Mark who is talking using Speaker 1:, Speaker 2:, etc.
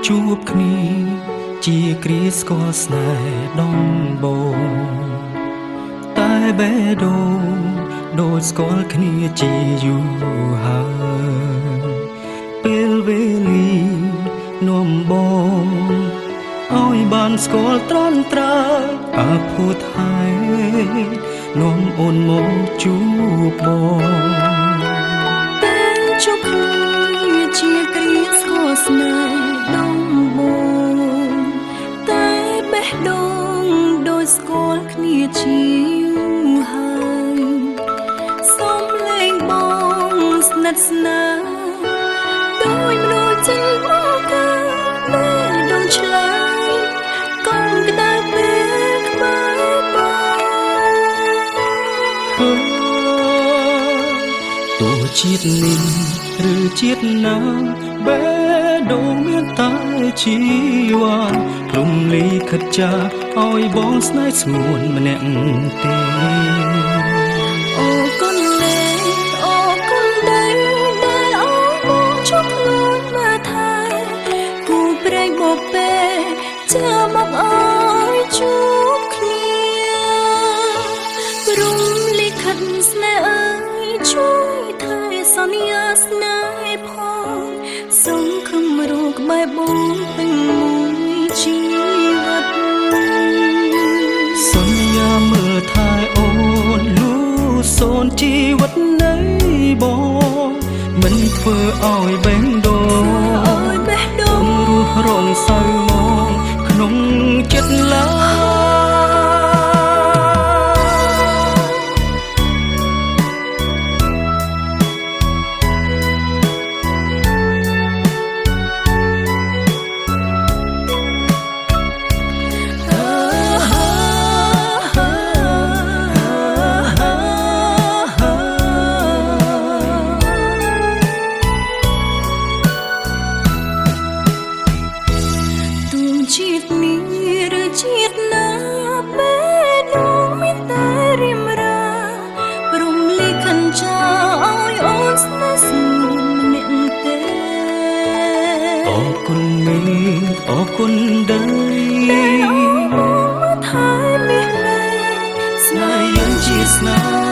Speaker 1: ជួបគ្នាជាគ្រាស្គាល់ស្នេហ៍ដំបូងតែបេះដូងដូចស្គាល់គ្នាជាយូរហើយពេលវេលានាំបងឲ្យបានស្គាល់ត្រង់ត្រើយអាភូតហើយនាំអូនមកជួបបង
Speaker 2: តែជុកគ្នាជាគ្រាស្គាល់ស្នេហ៍ដំបូងតែបេះដូងដូចស្គាល់គ្នាជាយូរហើយសូមលេងបងស្និទ្ធស្នាលដោយមនុស្សចិនមកកាបេះដូងឆ្លើយកុំក្តៅពេលក្បែរបង
Speaker 1: ទោះជាតិនេះឬជាតិណាបេះដូងមានតែជីវ៉ាព្រំលីខិតចាឲ្យបងស្នេហ៍ស្ងួនម្នាក់ទេ
Speaker 2: អូគុណលេអូគុណដែលអោបងជួបខ្លួនមើលថែគូព្រេងបបេចាំមកអើយជួបគ្នាព្រំលិខិតស្នេហ៍អើយជួយថែសន្យាស្នេហ៍ផងសូមខំរកក្បែរបងពេញមួយជីវិត
Speaker 1: សន្យាមើលថែអូនលូសូនជីវិតនៃបងមិនធ្វើឲ្យបេះដូងរស់រងសៅមកក្នុងចិត្តឡើ
Speaker 2: ជាតិនេះឬជាតិណាបេះដូងមានតែរៀមរាព្រំលិខិតចាឲ្យអូនស្នេហ៍ស្ងួនម្នាក់ទេ
Speaker 1: អរគុណមេអរគុណដែរ
Speaker 2: តែអូនមកថែមាសលេស្នេហ៍
Speaker 1: យើងជាស្នេហ៍